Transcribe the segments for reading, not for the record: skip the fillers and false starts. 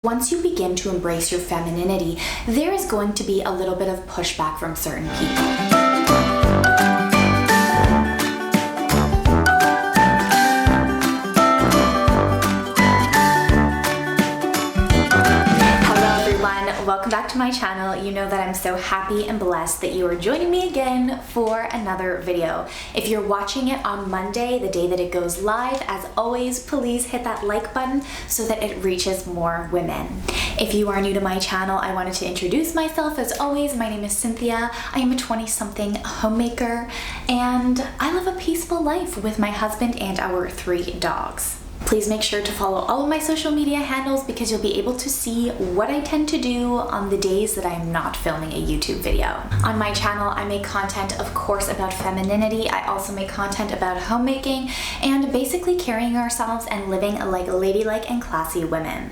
Once you begin to embrace your femininity, there is going to be a little bit of pushback from certain people. Welcome back to my channel. You know that I'm so happy and blessed that you are joining me again for another video. If you're watching it on Monday, the day that it goes live, as always, please hit that like button so that it reaches more women. If you are new to my channel, I wanted to introduce myself. As always, my name is Cynthia. I am a 20-something homemaker, and I live a peaceful life with my husband and our 3 dogs. Please make sure to follow all of my social media handles because you'll be able to see what I tend to do on the days that I'm not filming a YouTube video. On my channel, I make content, of course, about femininity. I also make content about homemaking and basically carrying ourselves and living like ladylike and classy women.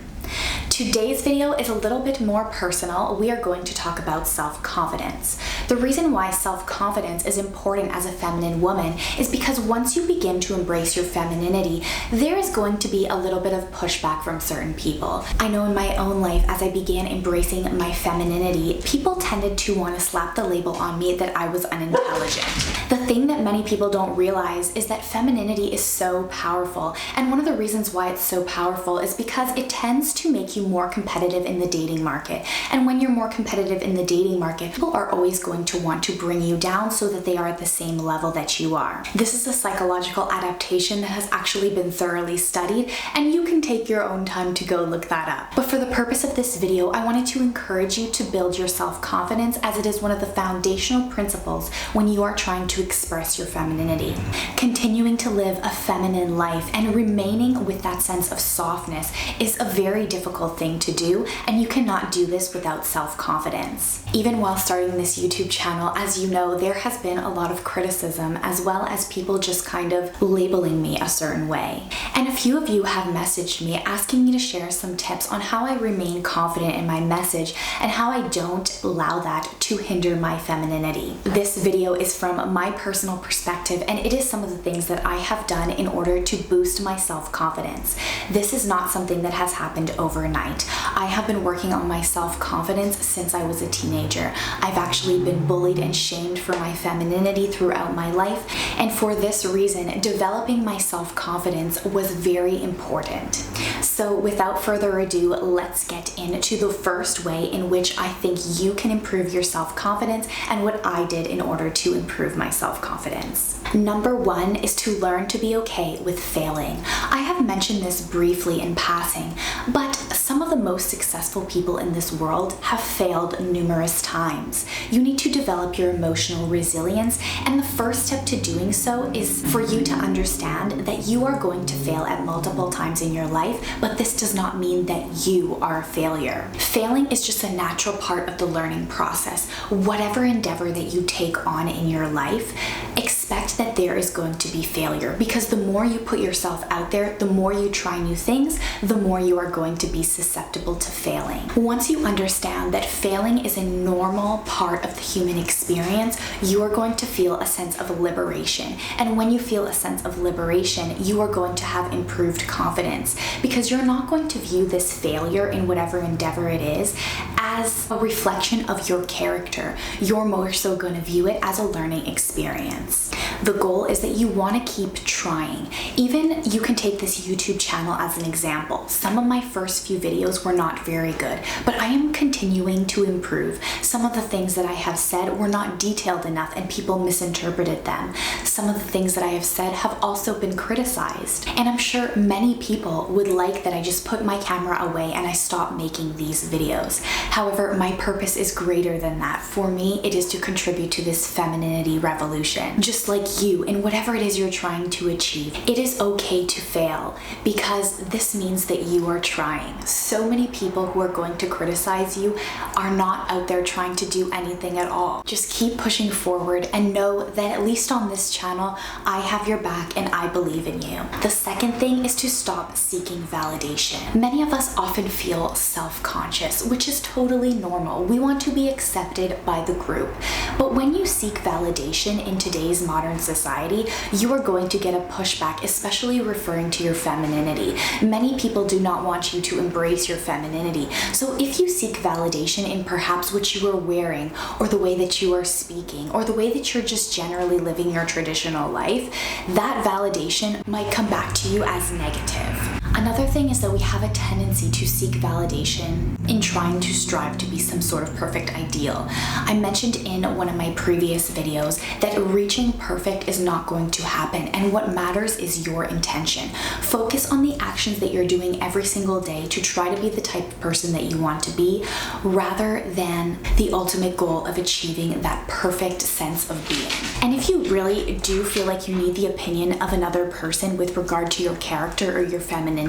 Today's video is a little bit more personal. We are going to talk about self-confidence. The reason why self-confidence is important as a feminine woman is because once you begin to embrace your femininity, there is going to be a little bit of pushback from certain people. I know in my own life, as I began embracing my femininity, people tended to want to slap the label on me that I was unintelligent. The thing that many people don't realize is that femininity is so powerful, and one of the reasons why it's so powerful is because it tends to make you more competitive in the dating market. And when you're more competitive in the dating market, people are always going to want to bring you down so that they are at the same level that you are. This is a psychological adaptation that has actually been thoroughly studied, and you can take your own time to go look that up. But for the purpose of this video, I wanted to encourage you to build your self-confidence, as it is one of the foundational principles when you are trying to express your femininity. Continuing to live a feminine life and remaining with that sense of softness is a very difficult thing to do, and you cannot do this without self-confidence. Even while starting this YouTube channel, as you know, there has been a lot of criticism as well as people just kind of labeling me a certain way. And a few of you have messaged me asking me to share some tips on how I remain confident in my message and how I don't allow that to hinder my femininity. This video is from my personal perspective, and it is some of the things that I have done in order to boost my self-confidence. This is not something that has happened overnight. I have been working on my self-confidence since I was a teenager. I've actually been bullied and shamed for my femininity throughout my life, and for this reason, developing my self-confidence was very important. So without further ado, let's get into the first way in which I think you can improve your self-confidence and what I did in order to improve my self-confidence. Number 1 is to learn to be okay with failing. I have mentioned this briefly in passing, but some of the most successful people in this world have failed numerous times. You need to develop your emotional resilience, and the first step to doing so is for you to understand that you are going to fail at multiple times in your life, but this does not mean that you are a failure. Failing is just a natural part of the learning process. Whatever endeavor that you take on in your life, expect that there is going to be failure, because the more you put yourself out there, the more you try new things, the more you are going to be susceptible to failing. Once you understand that failing is a normal part of the human experience, you are going to feel a sense of liberation. And when you feel a sense of liberation, you are going to have improved confidence, because you're not going to view this failure in whatever endeavor it is as a reflection of your character. You're more so going to view it as a learning experience. The goal is that you want to keep trying. Even you can take this YouTube channel as an example. Some of my first few videos were not very good, but I am continuing to improve. Some of the things that I have said were not detailed enough and people misinterpreted them. Some of the things that I have said have also been criticized. And I'm sure many people would like that I just put my camera away and I stop making these videos. However, my purpose is greater than that. For me, it is to contribute to this femininity revolution. Just like you, in whatever it is you're trying to achieve, it is okay to fail, because this means that you are trying. So many people who are going to criticize you are not out there trying to do anything at all. Just keep pushing forward and know that at least on this channel, I have your back and I believe in you. The second thing is to stop seeking validation. Many of us often feel self-conscious, which is totally normal. We want to be accepted by the group. But when you seek validation in today's modern modern society, you are going to get a pushback, especially referring to your femininity. Many people do not want you to embrace your femininity. So if you seek validation in perhaps what you are wearing, or the way that you are speaking, or the way that you're just generally living your traditional life, that validation might come back to you as negative. Another thing is that we have a tendency to seek validation in trying to strive to be some sort of perfect ideal. I mentioned in one of my previous videos that reaching perfect is not going to happen, and what matters is your intention. Focus on the actions that you're doing every single day to try to be the type of person that you want to be, rather than the ultimate goal of achieving that perfect sense of being. And if you really do feel like you need the opinion of another person with regard to your character or your femininity,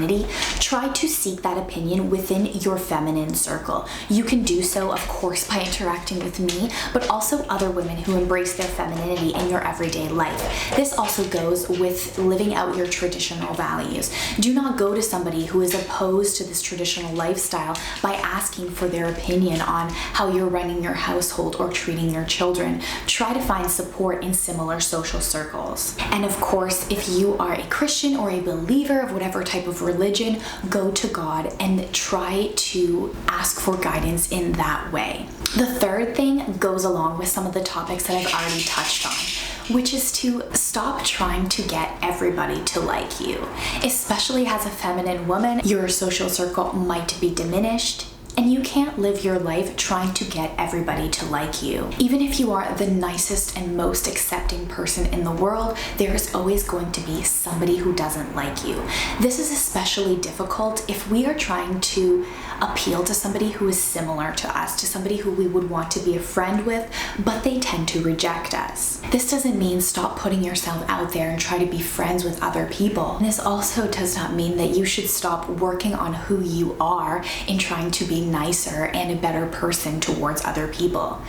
try to seek that opinion within your feminine circle. You can do so, of course, by interacting with me, but also other women who embrace their femininity in your everyday life. This also goes with living out your traditional values. Do not go to somebody who is opposed to this traditional lifestyle by asking for their opinion on how you're running your household or treating your children. Try to find support in similar social circles. And of course, if you are a Christian or a believer of whatever type of religion, go to God and try to ask for guidance in that way. The third thing goes along with some of the topics that I've already touched on, which is to stop trying to get everybody to like you. Especially as a feminine woman, your social circle might be diminished, and you can't live your life trying to get everybody to like you. Even if you are the nicest and most accepting person in the world, there is always going to be somebody who doesn't like you. This is especially difficult if we are trying to appeal to somebody who is similar to us, to somebody who we would want to be a friend with, but they tend to reject us. This doesn't mean stop putting yourself out there and try to be friends with other people. And this also does not mean that you should stop working on who you are in trying to be nicer and a better person towards other people.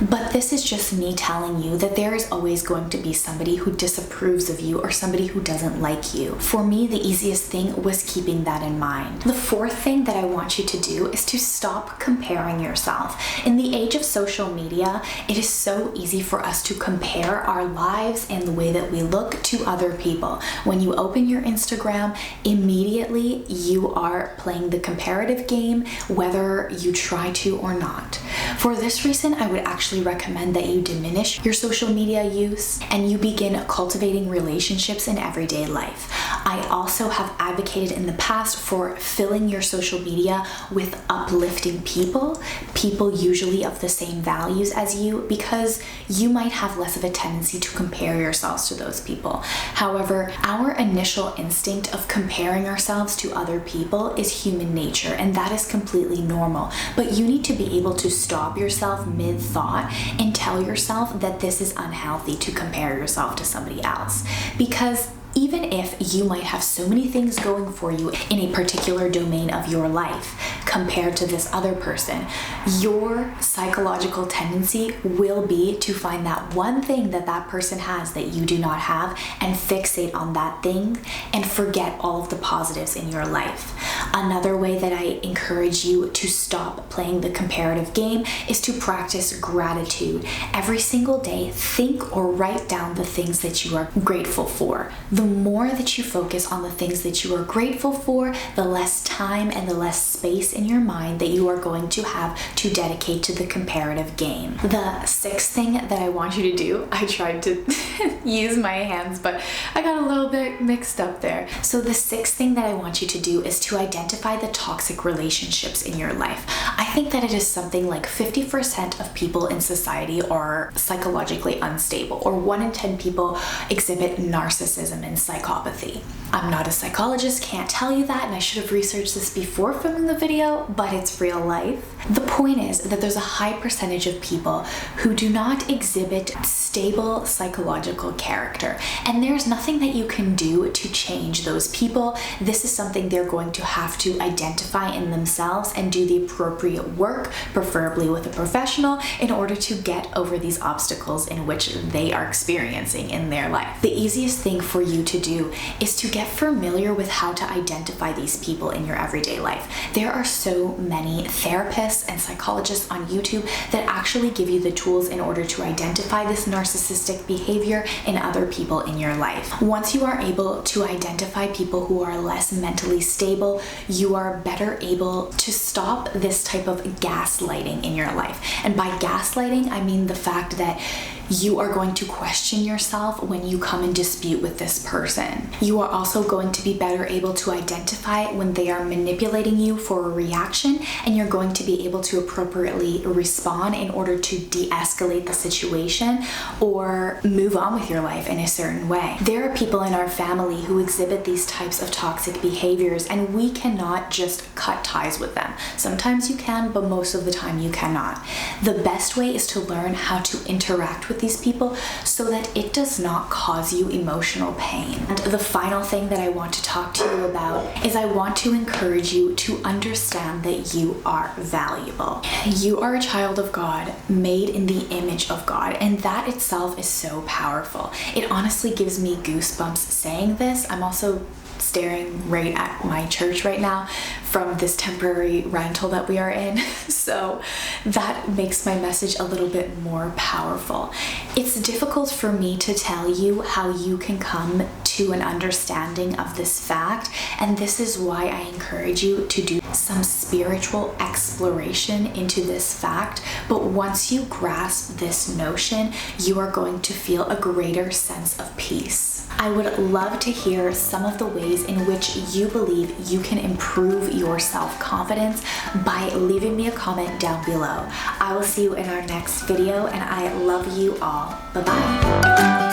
But this is just me telling you that there is always going to be somebody who disapproves of you or somebody who doesn't like you. For me, the easiest thing was keeping that in mind. The fourth thing that I want you to do is to stop comparing yourself. In the age of social media, it is so easy for us to compare our lives and the way that we look to other people. When you open your Instagram, immediately you are playing the comparative game, whether you try to or not. For this reason, I would actually recommend that you diminish your social media use and you begin cultivating relationships in everyday life. I also have advocated in the past for filling your social media with uplifting people usually of the same values as you, because you might have less of a tendency to compare yourselves to those people. However, our initial instinct of comparing ourselves to other people is human nature, and that is completely normal. But you need to be able to stop yourself mid-thought and tell yourself that this is unhealthy to compare yourself to somebody else. Because even if you might have so many things going for you in a particular domain of your life compared to this other person, your psychological tendency will be to find that one thing that that person has that you do not have and fixate on that thing and forget all of the positives in your life. Another way that I encourage you to stop playing the comparative game is to practice gratitude. Every single day, think or write down the things that you are grateful for. The more that you focus on the things that you are grateful for, the less time and the less space in your mind that you are going to have to dedicate to the comparative game. The sixth thing that I want you to do, I tried to use my hands, but I got a little bit mixed up there. So the sixth thing that I want you to do is to identify the toxic relationships in your life. I think that it is something like 50% of people in society are psychologically unstable, or 1 in 10 people exhibit narcissism and psychopathy. I'm not a psychologist, can't tell you that, and I should have researched this before filming the video, but it's real life. The point is that there's a high percentage of people who do not exhibit stable psychological character, and there's nothing that you can do to change those people. This is something they're going to have to identify in themselves and do the appropriate work, preferably with a professional, in order to get over these obstacles in which they are experiencing in their life. The easiest thing for you to do is to get familiar with how to identify these people in your everyday life. There are so many therapists and psychologists on YouTube that actually give you the tools in order to identify this narcissistic behavior in other people in your life. Once you are able to identify people who are less mentally stable, you are better able to stop this type of gaslighting in your life. And by gaslighting, I mean the fact that you are going to question yourself when you come in dispute with this person. You are also going to be better able to identify when they are manipulating you for a reaction, and you're going to be able to appropriately respond in order to de-escalate the situation or move on with your life in a certain way. There are people in our family who exhibit these types of toxic behaviors, and we cannot just cut ties with them. Sometimes you can, but most of the time you cannot. The best way is to learn how to interact with these people so that it does not cause you emotional pain. And the final thing that I want to talk to you about is I want to encourage you to understand that you are valuable. You are a child of God, made in the image of God, and that itself is so powerful. It honestly gives me goosebumps saying this. I'm also staring right at my church right now from this temporary rental that we are in. So that makes my message a little bit more powerful. It's difficult for me to tell you how you can come to an understanding of this fact, and this is why I encourage you to do some spiritual exploration into this fact. But once you grasp this notion, you are going to feel a greater sense of peace. I would love to hear some of the ways in which you believe you can improve your self-confidence by leaving me a comment down below. I will see you in our next video, and I love you all. Bye-bye.